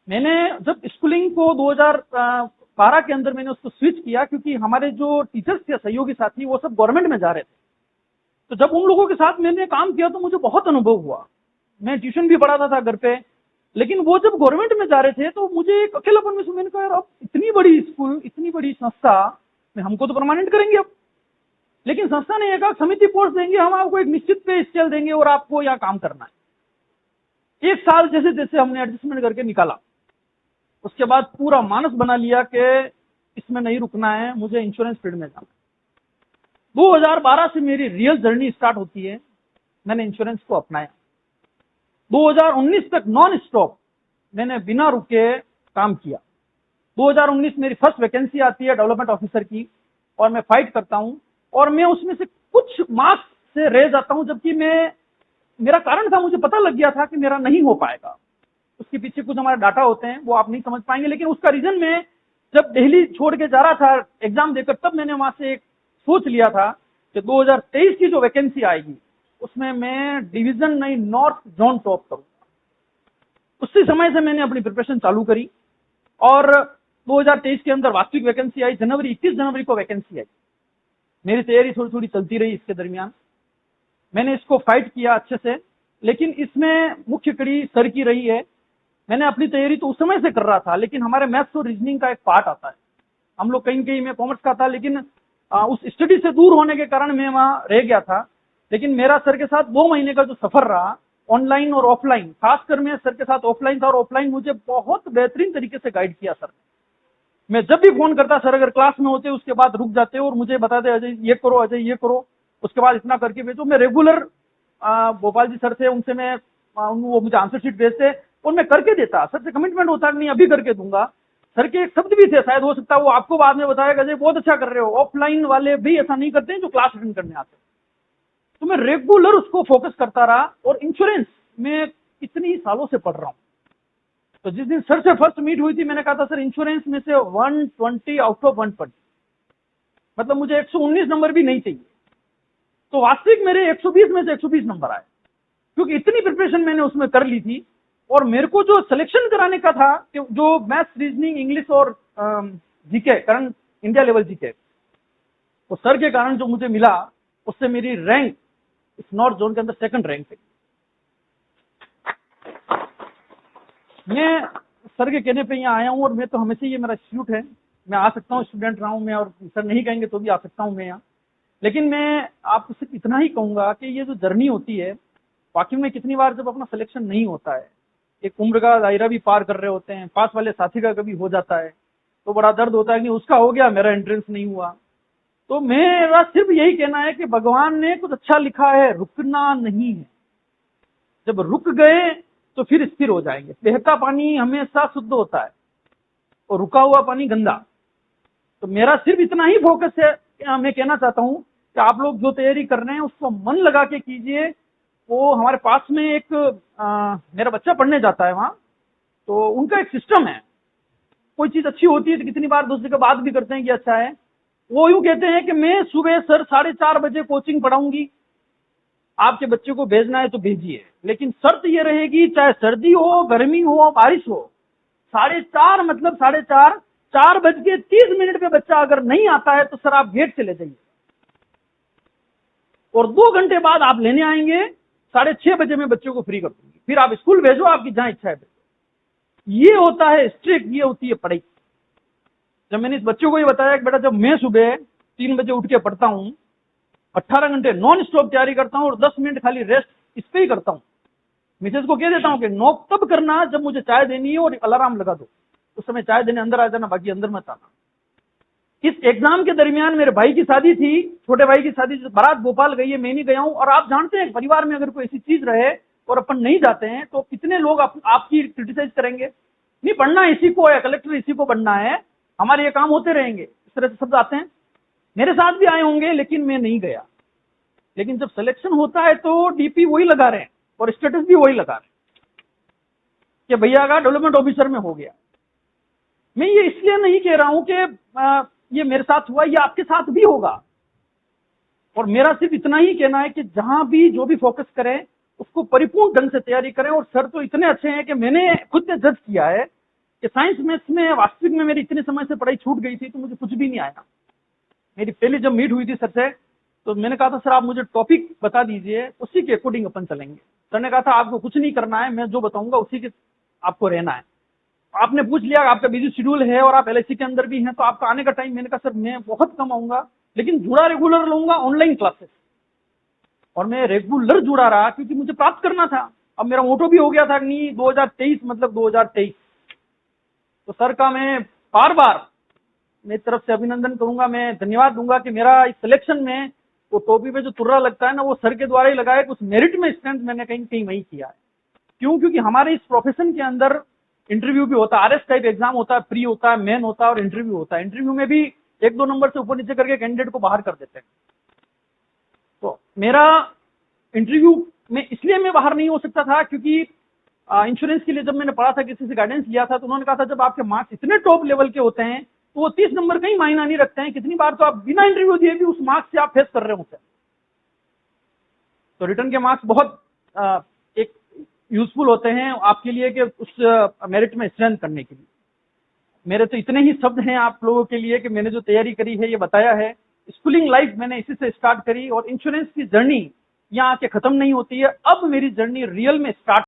मैंने जब स्कूलिंग को 2012 के अंदर मैंने उसको स्विच किया, क्योंकि हमारे जो टीचर्स थे, सहयोगी साथी, वो सब गवर्नमेंट में जा रहे थे। तो जब उन लोगों के साथ मैंने काम किया तो मुझे बहुत अनुभव हुआ। मैं ट्यूशन भी पढ़ाता था घर पे, लेकिन वो जब गवर्नमेंट में जा रहे थे तो मुझे एक अकेलापन में, मैंने कहा यार अब इतनी बड़ी स्कूल, इतनी बड़ी संस्था में हमको तो परमानेंट करेंगे अब, लेकिन संस्था ने एक समिति पोस्ट देंगे, हम आपको एक निश्चित पे स्केल देंगे और आपको यहाँ काम करना है। एक साल जैसे जैसे हमने एडजस्टमेंट करके निकाला, उसके बाद पूरा मानस बना लिया कि इसमें नहीं रुकना है, मुझे इंश्योरेंस फील्ड में जाना। 2012 से मेरी रियल जर्नी स्टार्ट होती है। मैंने इंश्योरेंस को अपनाया। 2019 तक नॉन स्टॉप मैंने बिना रुके काम किया। 2019 मेरी फर्स्ट वैकेंसी आती है डेवलपमेंट ऑफिसर की, और मैं फाइट करता हूं, और मैं उसमें से कुछ मार्क्स से रह जाता हूं, जबकि मेरा कारण था, मुझे पता लग गया था कि मेरा नहीं हो पाएगा। उसके पीछे कुछ हमारे डाटा होते हैं, वो आप नहीं समझ पाएंगे, लेकिन उसका रीजन मैं जब दिल्ली छोड़ के जा रहा था एग्जाम देकर, तब मैंने वहां से एक सोच लिया था कि 2023 की जो वैकेंसी आएगी उसमें मैं डिवीजन नहीं, नॉर्थ जोन टॉप करूंगा। उसी समय से मैंने अपनी प्रिपरेशन चालू करी, और 2023 के अंदर वास्तविक वैकेंसी आई। 21 जनवरी को वैकेंसी आई। मेरी तैयारी थोड़ी थोड़ी चलती रही। इसके दरमियान मैंने इसको फाइट किया अच्छे से, लेकिन इसमें मुख्य कड़ी सर की रही है। मैंने अपनी तैयारी तो उस समय से कर रहा था, लेकिन हमारे मैथ्स और रीजनिंग का एक पार्ट आता है। हम लोग कहीं कहीं, मैं कॉमर्स का था, लेकिन उस स्टडी से दूर होने के कारण मैं वहां रह गया था। लेकिन मेरा सर के साथ 2 महीने का जो सफर रहा, ऑनलाइन और ऑफलाइन, खासकर मैं सर के साथ ऑफलाइन था, और ऑफलाइन मुझे बहुत बेहतरीन तरीके से गाइड किया सर। मैं जब भी फोन करता, सर अगर क्लास में होते उसके बाद रुक जाते और मुझे बताते अजय ये करो, अजय ये करो, उसके बाद इतना करके भेजो। मैं रेगुलर, गोपाल जी सर थे, उनसे मैं वो मुझे आंसर शीट भेजते और मैं करके देता। सर से कमिटमेंट होता कि नहीं अभी करके दूंगा। सर के एक शब्द भी थे, शायद हो सकता है वो आपको बाद में बताएगा, अजय बहुत अच्छा कर रहे हो। ऑफलाइन वाले भी ऐसा नहीं करते हैं जो क्लास अटेंड करने आते। तो मैं रेगुलर उसको फोकस करता रहा, और इंश्योरेंस में इतनी सालों से पढ़ रहा हूं। तो जिस दिन सर से फर्स्ट मीट हुई थी, मैंने कहा था सर इंश्योरेंस में से 120 आउट ऑफ 120, मतलब मुझे 119 नंबर भी नहीं चाहिए। तो वास्तविक मेरे 120 में से 120 नंबर आए, क्योंकि इतनी प्रिपरेशन मैंने उसमें कर ली थी। और मेरे को जो सिलेक्शन कराने का था, कि जो मैथ्स, रीजनिंग, इंग्लिश और GK, current India level GK, वो सर के कारण जो मुझे मिला, उससे मेरी रैंक इस नॉर्थ जोन के अंदर सेकंड रैंक पे। मैं सर के कहने पे यहाँ आया हूँ, और मैं तो हमेशा, ये मेरा इंस्टीट्यूट है, मैं आ सकता हूँ, स्टूडेंट रहा हूँ मैं, और सर नहीं कहेंगे तो भी आ सकता हूँ मैं यहाँ। लेकिन मैं आपको सिर्फ इतना ही कहूंगा कि ये जो जर्नी होती है, वाकई में कितनी बार जब अपना सिलेक्शन नहीं होता है, एक उम्र का दायरा भी पार कर रहे होते हैं, पास वाले साथी का कभी हो जाता है तो बड़ा दर्द होता है कि उसका हो गया, मेरा एंट्रेंस नहीं हुआ। तो मेरा सिर्फ यही कहना है कि भगवान ने कुछ अच्छा लिखा है, रुकना नहीं है। जब रुक गए तो फिर स्थिर हो जाएंगे। बहता पानी हमेशा शुद्ध होता है और रुका हुआ पानी गंदा। तो मेरा सिर्फ इतना ही फोकस है, मैं कहना चाहता हूं कि आप लोग जो तैयारी कर रहे हैं उसको मन लगा के कीजिए। वो हमारे पास में एक मेरा बच्चा पढ़ने जाता है वहां, तो उनका एक सिस्टम है। कोई चीज अच्छी होती है तो कितनी बार दूसरे के बात भी करते हैं कि अच्छा है। वो यूं कहते हैं कि मैं सुबह सर 4:30 बजे कोचिंग पढ़ाऊंगी, आपके बच्चे को भेजना है तो भेजिए, लेकिन शर्त ये रहेगी, चाहे सर्दी हो, गर्मी हो, बारिश हो, 4:30 मतलब 4:30, 4:30 पे बच्चा अगर नहीं आता है तो सर आप गेट से ले जाइए, और 2 घंटे बाद आप लेने आएंगे। 6:30 बजे मैं बच्चे को फ्री कर दूंगी, फिर आप स्कूल भेजो, आपकी जहां इच्छा है भेजो। ये होता है स्ट्रिक्ट, ये होती है पढ़ाई। जब मैंने इस बच्चे को ये बताया कि बेटा जब मैं सुबह 3 बजे उठ के पढ़ता हूं, 18 घंटे नॉन स्टॉप तैयारी करता हूं और 10 मिनट खाली रेस्ट इस पे ही करता हूं, मिसेज को कह देता हूं कि नॉक तब करना जब मुझे चाय देनी है और अलार्म लगा दो, उस समय चाय देने अंदर आ जाना, बाकी अंदर मत आना। इस एग्जाम के दरमियान मेरे भाई की शादी थी, छोटे भाई की शादी, बारात भोपाल गई है, मैं नहीं गया हूं। और आप जानते हैं परिवार में अगर कोई ऐसी चीज रहे और अपन नहीं जाते हैं तो कितने लोग आपकी क्रिटिसाइज करेंगे। नहीं पढ़ना इसी को है, कलेक्टर इसी को बनना है, हमारे ये काम होते रहेंगे, इस तरह से शब्द आते हैं। मेरे साथ भी आए होंगे, लेकिन मैं नहीं गया। लेकिन जब सिलेक्शन होता है तो डीपी वही लगा रहे हैं और स्टेटस भी वही लगा रहे हैं कि भैया का डेवलपमेंट ऑफिसर में हो गया। मैं ये इसलिए नहीं कह रहा हूं कि ये मेरे साथ हुआ, ये आपके साथ भी होगा। और मेरा सिर्फ इतना ही कहना है कि जहां भी जो भी फोकस करें उसको परिपूर्ण ढंग से तैयारी करें। और सर तो इतने अच्छे हैं कि मैंने खुद से जज किया है कि साइंस मैथ्स में वास्तविक में मेरी इतने समय से पढ़ाई छूट गई थी तो मुझे कुछ भी नहीं आया। मेरी पहले जब मीट हुई थी सर से, तो मैंने कहा था सर आप मुझे टॉपिक बता दीजिए, उसी के अकॉर्डिंग अपन चलेंगे। सर ने कहा था आपको कुछ नहीं करना है, मैं जो बताऊंगा उसी के आपको रहना है। आपने पूछ लिया, आपका बिजी शेड्यूल है और आप एलआईसी के अंदर भी हैं, तो आपका आने का टाइम, मैंने कहा सर मैं बहुत कम आऊंगा, लेकिन जुड़ा रेगुलर लूंगा ऑनलाइन क्लासेस। और मैं रेगुलर जुड़ा रहा क्योंकि मुझे प्राप्त करना था। अब मेरा मोटो भी हो गया था कि नहीं 2023 मतलब 2023। तो सर का मैं बार बार मेरी तरफ से अभिनंदन करूंगा, मैं धन्यवाद दूंगा कि मेरा इस सिलेक्शन में वो टोपी पे जो तुर्रा लगता है ना, वो सर के द्वारा ही लगा है। कुछ मेरिट में स्टैंड मैंने कहीं कहीं वही किया है। क्यों? क्योंकि हमारे इस प्रोफेशन के अंदर इंटरव्यू भी होता है, आरएस टाइप एग्जाम होता है, प्री होता है, मेन होता है और इंटरव्यू होता है। इंटरव्यू में भी 1-2 नंबर से ऊपर नीचे करके कैंडिडेट को बाहर कर देते हैं। तो मेरा इंटरव्यू में इसलिए मैं बाहर नहीं हो सकता था क्योंकि इंश्योरेंस के लिए जब मैंने पढ़ा था, किसी से गाइडेंस लिया था, तो उन्होंने कहा था जब आपके मार्क्स इतने टॉप लेवल के होते हैं तो वो 30 नंबर का ही मायना नहीं रखते हैं। कितनी बार तो आप बिना इंटरव्यू दिए भी उस मार्क्स से आप फेस कर रहे होते हैं। तो रिटर्न के मार्क्स बहुत एक यूजफुल होते हैं आपके लिए कि उस मेरिट में स्ट्रेंथ करने के लिए। मेरे तो इतने ही शब्द हैं आप लोगों के लिए कि मैंने जो तैयारी करी है ये बताया है। स्कूलिंग लाइफ मैंने इसी से स्टार्ट करी और इंश्योरेंस की जर्नी यहाँ आके खत्म नहीं होती है। अब मेरी जर्नी रियल में स्टार्ट